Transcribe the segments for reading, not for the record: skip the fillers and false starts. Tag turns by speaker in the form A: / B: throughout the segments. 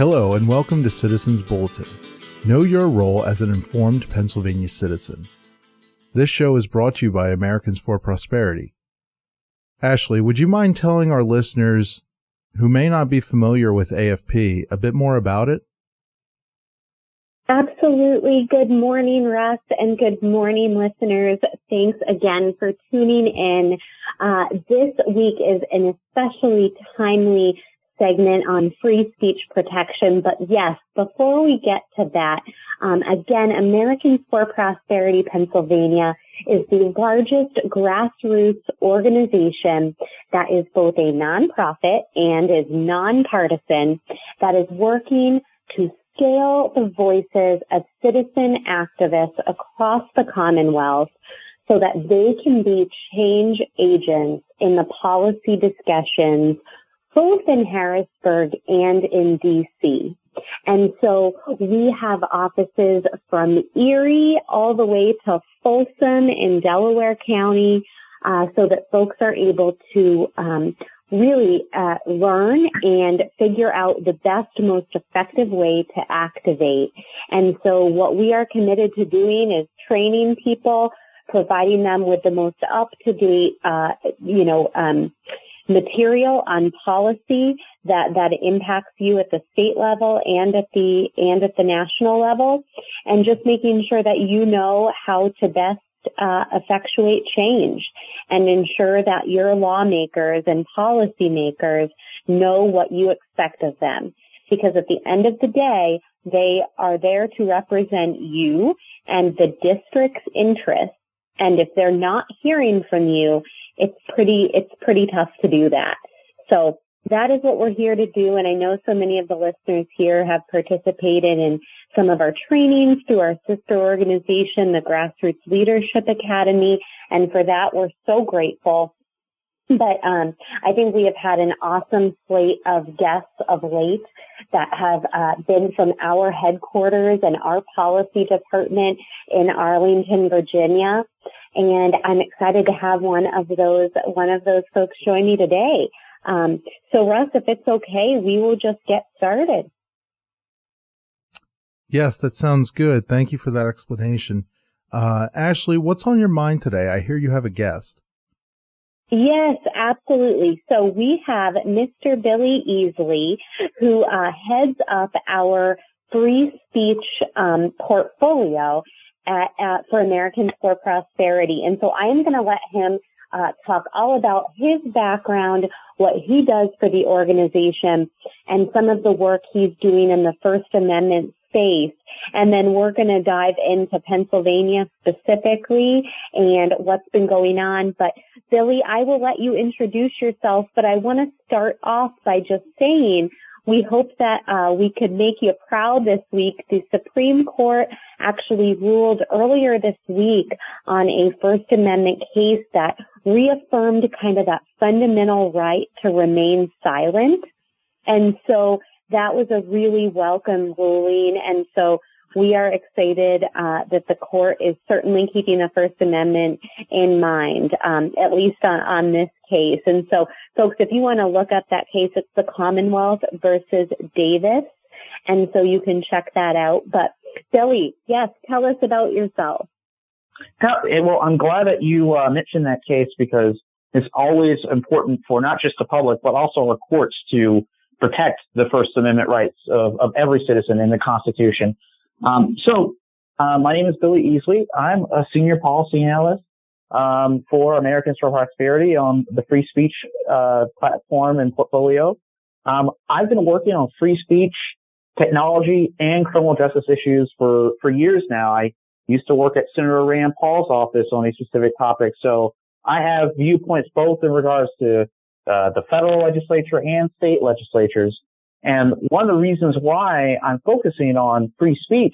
A: Hello and welcome to Citizens Bulletin. Know your role as an informed Pennsylvania citizen. This show is brought to you by Americans for Prosperity. Ashley, would you mind telling our listeners who may not be familiar with AFP a bit more about it?
B: Absolutely. Good morning, Russ, and good morning, listeners. Thanks again for tuning in. This week is an especially timely segment on free speech protection. But yes, before we get to that, again, Americans for Prosperity Pennsylvania is the largest grassroots organization that is both a nonprofit and is nonpartisan that is working to scale the voices of citizen activists across the Commonwealth so that they can be change agents in the policy discussions both in Harrisburg and in D.C. And so we have offices from Erie all the way to Folsom in Delaware County, so that folks are able to really learn and figure out the best, most effective way to activate. And so what we are committed to doing is training people, providing them with the most up-to-date, material on policy that impacts you at the state level and at the national level, and just making sure that you know how to best effectuate change and ensure that your lawmakers and policymakers know what you expect of them. Because at the end of the day, they are there to represent you and the district's interests. And if they're not hearing from you, it's pretty tough to do that. So that is what we're here to do. And I know so many of the listeners here have participated in some of our trainings through our sister organization, the Grassroots Leadership Academy. And for that, we're so grateful. But I think we have had an awesome slate of guests of late that have been from our headquarters and our policy department in Arlington, Virginia. And I'm excited to have one of those folks join me today. So Russ, if it's okay, we will just get started.
A: Yes, that sounds good. Thank you for that explanation. Ashley, what's on your mind today? I hear you have a guest.
B: Yes, absolutely. So we have Mr. Billy Easley, who heads up our free speech portfolio for Americans for Prosperity. And so I am going to let him talk all about his background, what he does for the organization, and some of the work he's doing in the First Amendment space. And then we're going to dive into Pennsylvania specifically and what's been going on. But Billy, I will let you introduce yourself, but I want to start off by just saying we hope that we could make you proud this week. The Supreme Court actually ruled earlier this week on a First Amendment case that reaffirmed kind of that fundamental right to remain silent. And so that was a really welcome ruling. And so we are excited that the court is certainly keeping the First Amendment in mind, at least on this case. And so, folks, if you want to look up that case, it's the Commonwealth versus Davis. And so you can check that out. But Billy, yes, tell us about yourself.
C: Well, I'm glad that you mentioned that case, because it's always important for not just the public, but also our courts to protect the First Amendment rights of every citizen in the Constitution. My name is Billy Easley. I'm a senior policy analyst for Americans for Prosperity on the free speech platform and portfolio. I've been working on free speech, technology, and criminal justice issues for years now. I used to work at Senator Rand Paul's office on these specific topics, so I have viewpoints both in regards to the federal legislature and state legislatures. And one of the reasons why I'm focusing on free speech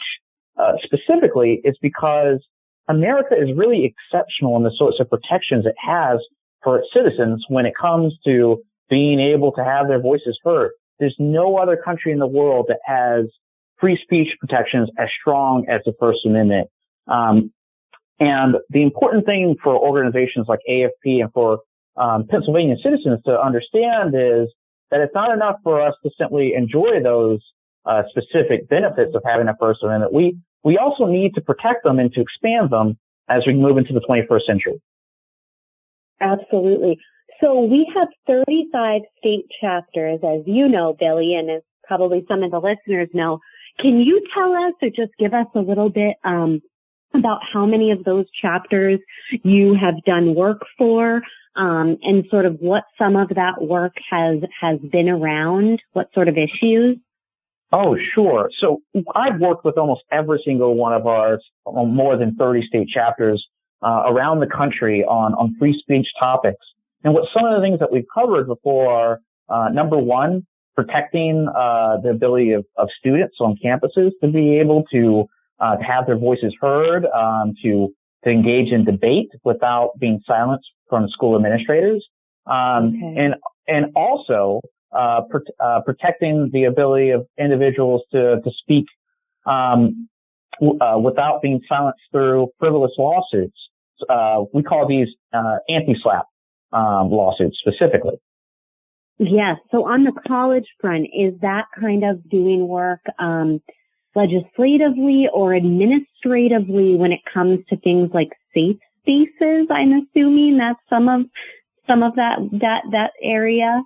C: specifically is because America is really exceptional in the sorts of protections it has for its citizens when it comes to being able to have their voices heard. There's no other country in the world that has free speech protections as strong as the First Amendment. And the important thing for organizations like AFP and for Pennsylvania citizens to understand is that it's not enough for us to simply enjoy those specific benefits of having a First Amendment, we also need to protect them and to expand them as we move into the 21st century.
B: Absolutely. So we have 35 state chapters, as you know, Billy, and as probably some of the listeners know. Can you tell us or just give us a little bit about how many of those chapters you have done work for, and sort of what some of that work has been around, what sort of issues?
C: Oh, sure. So I've worked with almost every single one of our more than 30 state chapters around the country on free speech topics. And what some of the things that we've covered before are, number one, protecting the ability of students on campuses to be able to have their voices heard, to engage in debate without being silenced from school administrators, and also protecting the ability of individuals to speak without being silenced through frivolous lawsuits. We call these anti-SLAPP lawsuits specifically.
B: Yes. So on the college front, is that kind of doing work legislatively or administratively when it comes to things like safe spaces? I'm assuming that's some of that area.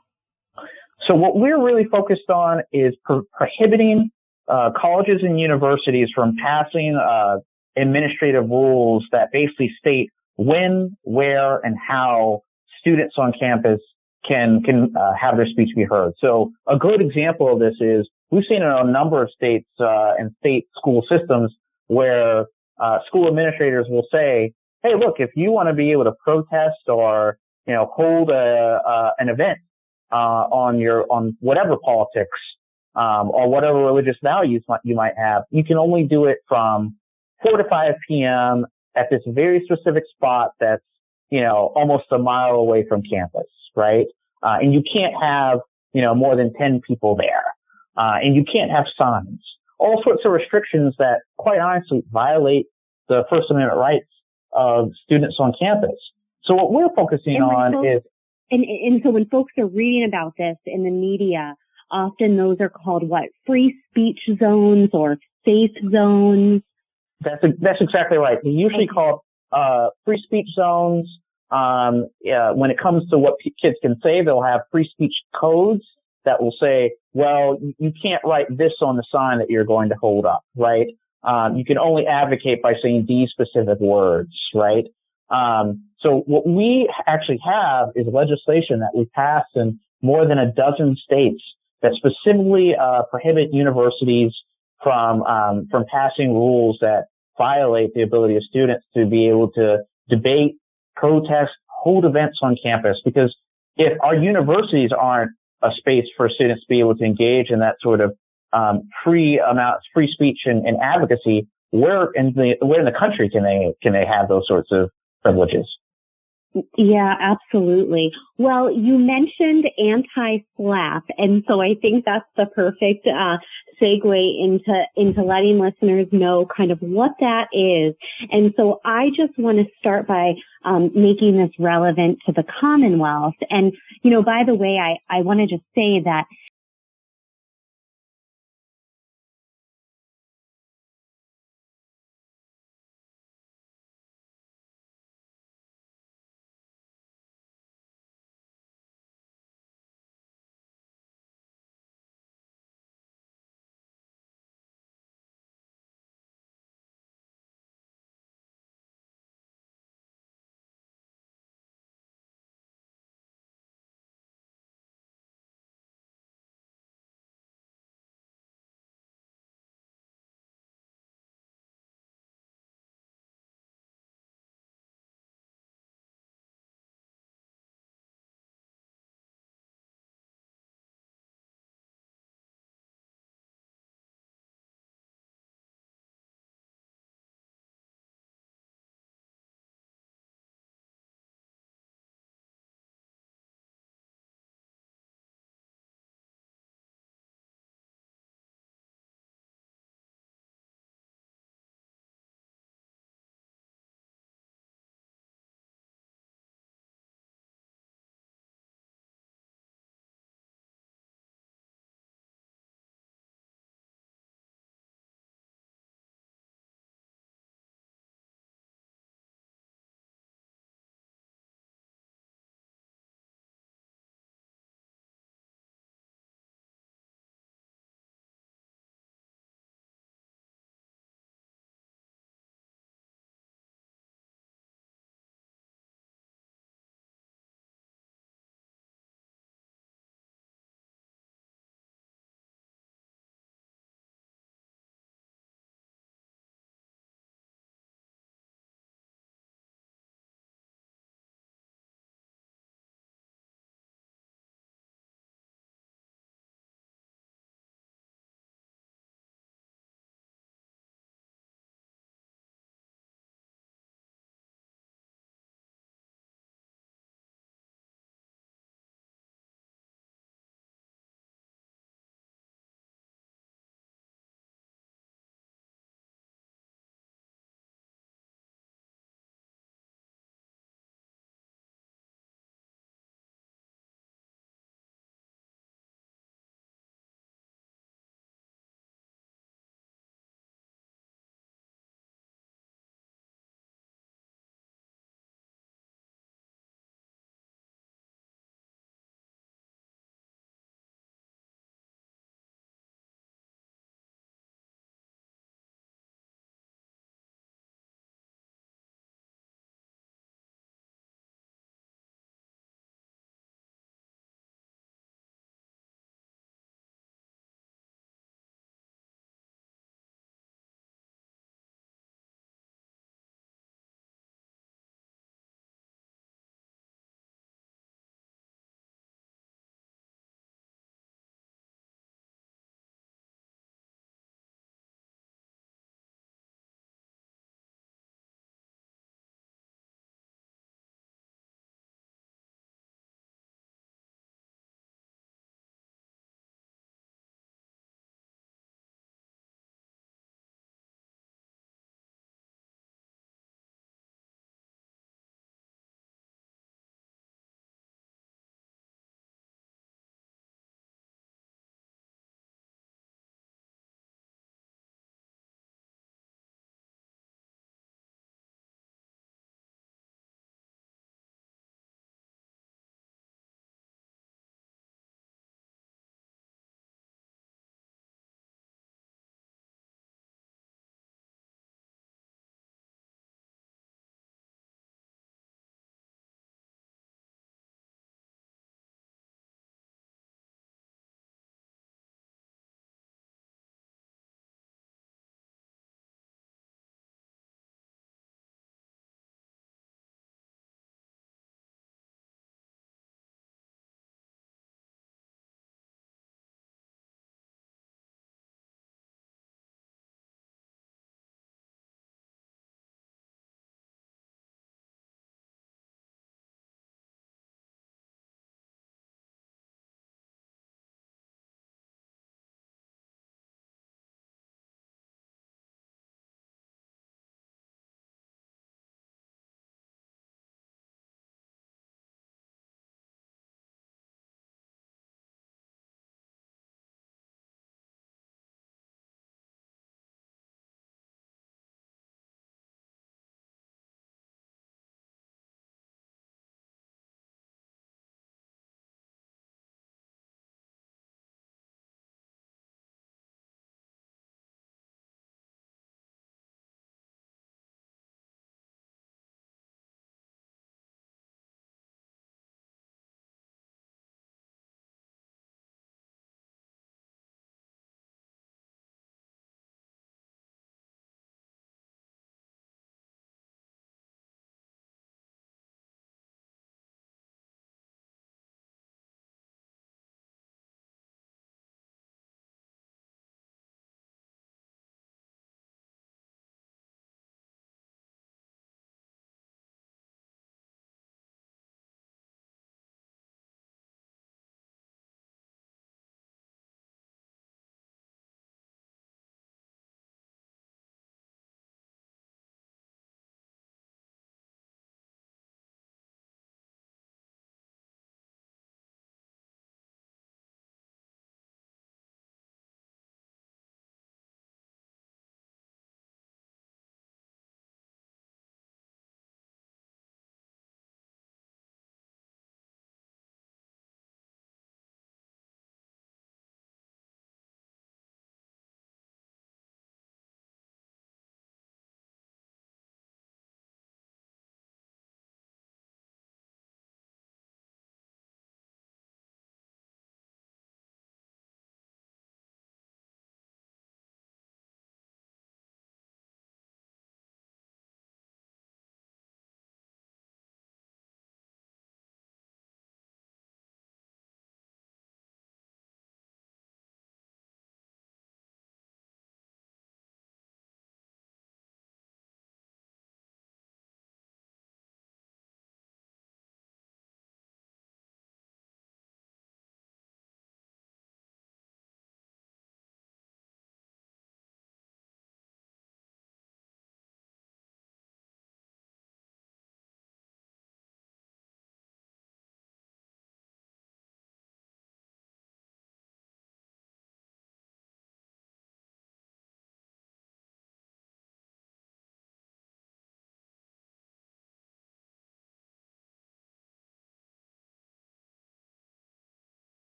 C: So what we're really focused on is prohibiting colleges and universities from passing administrative rules that basically state when, where, and how students on campus can have their speech be heard. So a good example of this is we've seen in a number of states and state school systems where school administrators will say, "Hey, look, if you want to be able to protest or hold an event on whatever politics or whatever religious values you might have, you can only do it from 4 to 5 p.m. at this very specific spot that's almost a mile away from campus, right? And you can't have more than 10 people there, and you can't have signs. All sorts of restrictions that, quite honestly, violate the First Amendment rights of students on campus. So what we're focusing on is.
B: And so when folks are reading about this in the media, often those are called what? Free speech zones or safe zones?
C: That's exactly right. They usually call free speech zones. When it comes to what kids can say, they'll have free speech codes that will say, well, you can't write this on the sign that you're going to hold up, right? You can only advocate by saying these specific words, right? So what we actually have is legislation that we passed in more than a dozen states that specifically prohibit universities from passing rules that violate the ability of students to be able to debate, protest, hold events on campus. Because if our universities aren't a space for students to be able to engage in that sort of free speech and advocacy, where in the country can they have those sorts of privileges?
B: Yeah, absolutely. Well, you mentioned anti-SLAPP, and so I think that's the perfect segue into letting listeners know kind of what that is. And so I just want to start by making this relevant to the Commonwealth. And by the way, I want to just say that